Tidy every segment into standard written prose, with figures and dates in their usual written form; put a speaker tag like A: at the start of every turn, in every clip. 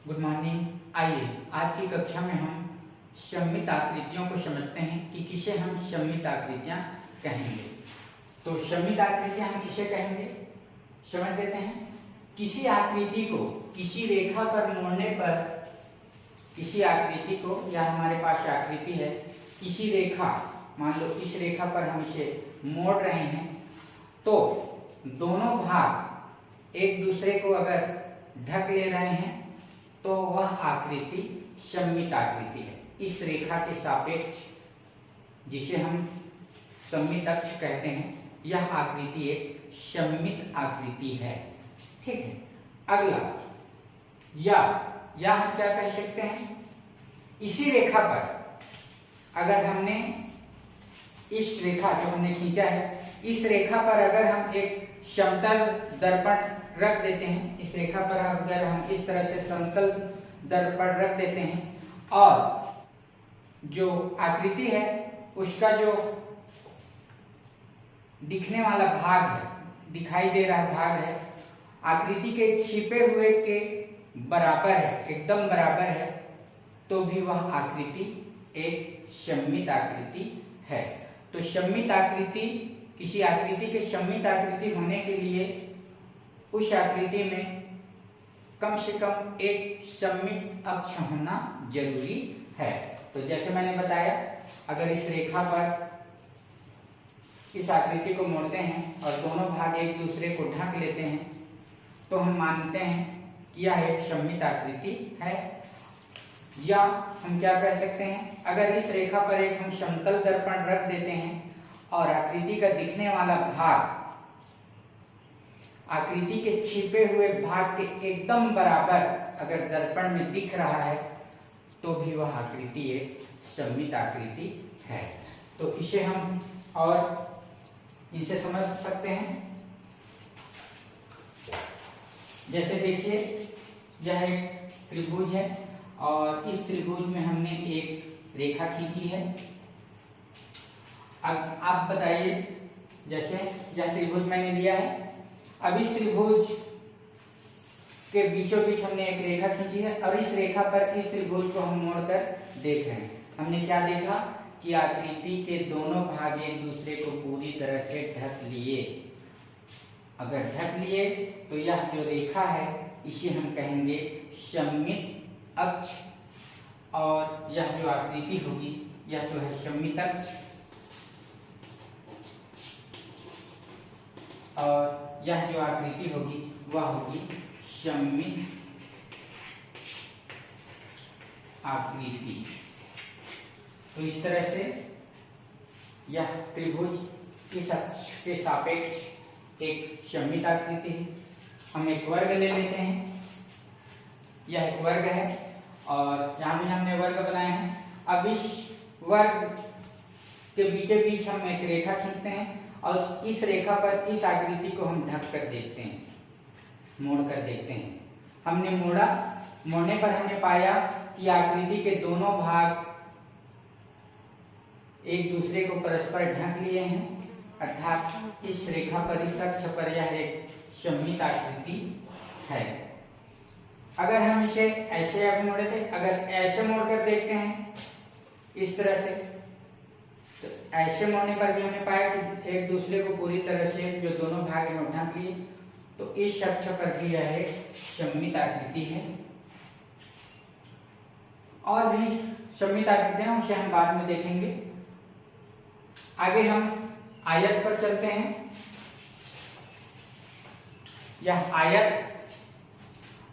A: Good morning. आइए आज की कक्षा में हम सममित आकृतियों को समझते हैं कि किसे हम सममित आकृतियां कहेंगे। तो सममित आकृतियां हम किसे कहेंगे समझ लेते हैं। किसी आकृति को किसी रेखा पर मोड़ने पर, किसी आकृति को, या हमारे पास आकृति है, किसी रेखा, मान लो इस रेखा पर हम इसे मोड़ रहे हैं, तो दोनों भाग एक दूसरे को अगर ढक ले रहे हैं तो वह आकृति सममित आकृति है। इस रेखा के सापेक्ष, जिसे हम सममित अक्ष कहते हैं, यह आकृति एक सममित आकृति है। ठीक है। अगला या हम क्या कह सकते हैं, इसी रेखा पर अगर हमने इस रेखा जो हमने खींचा है, इस रेखा पर अगर हम एक समतल दर्पण रख देते हैं, इस रेखा पर अगर हम इस तरह से समतल दर्पण रख देते हैं और जो आकृति है उसका जो दिखने वाला भाग है, दिखाई दे रहा भाग है, आकृति के छिपे हुए के बराबर है, एकदम बराबर है, तो भी वह आकृति एक सममित आकृति है। तो सममित आकृति, किसी आकृति के सममित आकृति होने के लिए उस आकृति में कम से कम एक सममित अक्ष होना जरूरी है। तो जैसे मैंने बताया, अगर इस रेखा पर इस आकृति को मोड़ते हैं और दोनों भाग एक दूसरे को ढक लेते हैं तो हम मानते हैं कि यह एक सममित आकृति है। या हम क्या कह सकते हैं, अगर इस रेखा पर एक हम समतल दर्पण रख देते हैं और आकृति का दिखने वाला भाग आकृति के छिपे हुए भाग के एकदम बराबर अगर दर्पण में दिख रहा है तो भी वह आकृति एक सममित आकृति है। तो इसे हम और इसे समझ सकते हैं। जैसे देखिए, यह एक त्रिभुज है और इस त्रिभुज में हमने एक रेखा खींची है। अब आप बताइए, जैसे यह त्रिभुज मैंने लिया है, अब इस त्रिभुज के बीचों बीच हमने एक रेखा खींची है और इस रेखा पर इस त्रिभुज को हम मोड़कर देख रहे हैं। हमने क्या देखा कि आकृति के दोनों भाग एक दूसरे को पूरी तरह से ढक लिए। अगर ढक लिए तो यह जो रेखा है इसे हम कहेंगे सममित अक्ष, और यह जो आकृति होगी यह जो है सममित अक्ष, और यह जो आकृति होगी वह होगी सममित आकृति। तो इस तरह से यह त्रिभुज इस अक्ष के सापेक्ष एक सममित आकृति है। हम एक वर्ग ले लेते हैं, यह एक वर्ग है और यहाँ भी हमने वर्ग बनाए हैं। अब इस वर्ग के बीचे बीच हम एक रेखा खींचते हैं और इस रेखा पर इस आकृति को हम ढक कर देखते हैं, मोड़ कर देखते हैं। हमने मोड़ा, मोड़ने पर हमने पाया कि आकृति के दोनों भाग एक दूसरे को परस्पर ढक लिए हैं, अर्थात इस रेखा पर, इस अक्ष पर यह एक सममित आकृति है। अगर हम इसे ऐसे अभी मोड़े थे, अगर ऐसे मोड़कर देखते हैं इस तरह से, तो ऐसे मोड़ने पर भी हमने पाया कि एक दूसरे को पूरी तरह से जो दोनों भाग हैं ढक लिए, तो इस अक्ष पर भी यह एक सममित आकृति है। और भी सममित आकृतियां उसे हम बाद में देखेंगे। आगे हम आयत पर चलते हैं। यह आयत,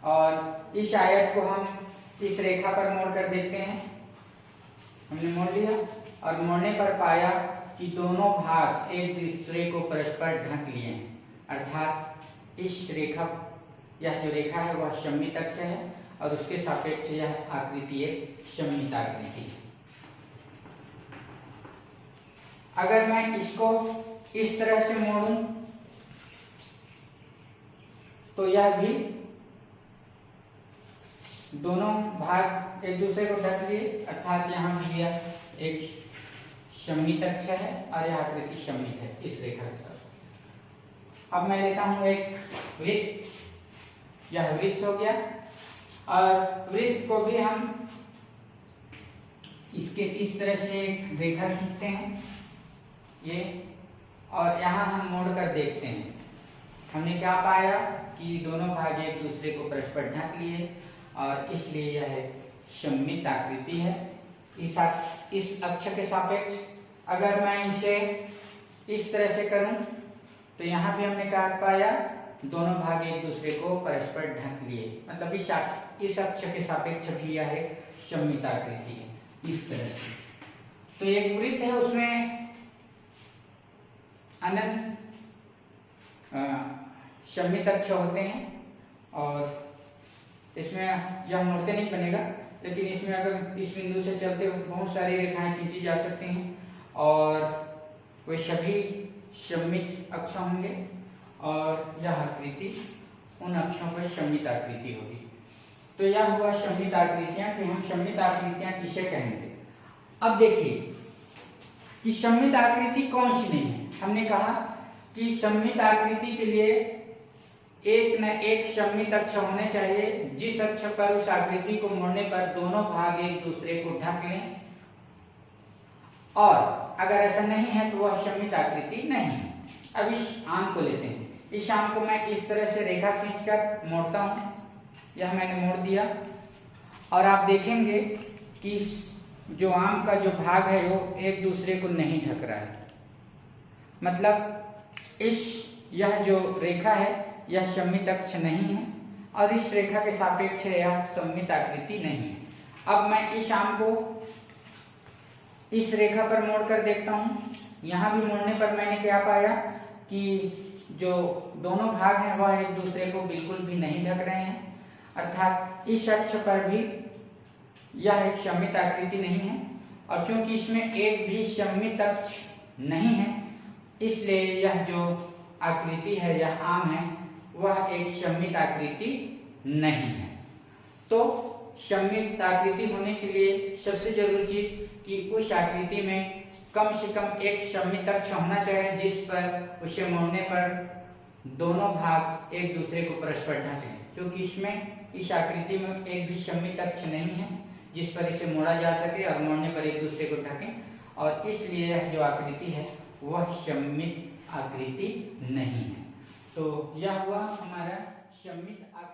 A: और इस आयत को हम इस रेखा पर मोड़ कर देखते हैं। हमने मोड़ लिया और मोड़ने पर पाया कि दोनों भाग एक दूसरे को परस्पर ढक लिए हैं, अर्थात इस रेखा, यह जो रेखा है वह सममित अक्ष है और उसके सापेक्ष यह आकृति एक सममित आकृति है। अगर मैं इसको इस तरह से मोड़ूं तो यह भी दोनों भाग एक दूसरे को ढक लिए, अर्थात यहाँ भी यह एक सममित अक्ष है और यह आकृति सममित है इस रेखा के साथ। अब मैं लेता हूं एक वृत्त, यह वृत्त हो गया और वृत्त को भी हम इसके इस तरह से रेखा खींचते हैं ये, और यहाँ हम मोड़ कर देखते हैं। हमने क्या पाया कि दोनों भाग एक दूसरे को परस्पर ढक लिए और इसलिए यह सममित आकृति है। इस अक्ष के सापेक्ष अगर मैं इसे इस तरह से करूं तो यहाँ भी हमने क्या पाया, दोनों भाग एक दूसरे को परस्पर ढक लिए, मतलब इस अक्ष के सापेक्ष भी यह सममित आकृति है इस तरह से। तो एक वृत्त है, उसमें अनंत सममित अक्ष होते हैं और इसमें यह मुड़ते नहीं बनेगा, लेकिन इसमें अगर इस बिंदु से चलते हुए बहुत सारी रेखाएं खींची जा सकती हैं और वे सभी सममित अक्ष होंगे और यह आकृति उन अक्षों पर सममित आकृति होगी। तो यह हुआ सममित आकृतियां कि हम सममित आकृतियां किसे कहेंगे। अब देखिए कि सममित आकृति कौन सी नहीं है। हमने कहा कि सममित आकृति के लिए एक न एक सममित अक्ष होने चाहिए, जिस अक्ष पर उस आकृति को मोड़ने पर दोनों भाग एक दूसरे को ढक लें, और अगर ऐसा नहीं है तो वह सममित आकृति नहीं है। अब इस आम को लेते हैं। इस आम को मैं इस तरह से रेखा खींचकर मोड़ता हूं, यह मैंने मोड़ दिया, और आप देखेंगे कि जो आम का जो भाग है वो एक दूसरे को नहीं ढक रहा है, मतलब यह जो रेखा है यह सममित अक्ष नहीं है और इस रेखा के सापेक्ष यह सममित आकृति नहीं है। अब मैं इस आम को इस रेखा पर मोड़ कर देखता हूँ। यहाँ भी मोड़ने पर मैंने क्या पाया कि जो दोनों भाग हैं वह एक दूसरे को बिल्कुल भी नहीं ढक रहे हैं, अर्थात इस अक्ष पर भी यह एक सममित आकृति नहीं है, और चूंकि इसमें एक भी सममित अक्ष नहीं है इसलिए यह जो आकृति है, यह आम है, वह एक सममित आकृति नहीं है। तो सममित आकृति होने के लिए सबसे जरूरी चीज कि उस आकृति में कम से कम एक सममित अक्ष होना चाहिए, जिस पर उसे मोड़ने पर दोनों भाग एक दूसरे को परस्पर ढकें। क्योंकि इसमें इस आकृति में एक भी सममित अक्ष नहीं है जिस पर इसे मोड़ा जा सके और मोड़ने पर एक दूसरे को ढकें, और इसलिए यह जो आकृति है वह सममित आकृति नहीं है। तो यह हुआ हमारा सममित आकृति।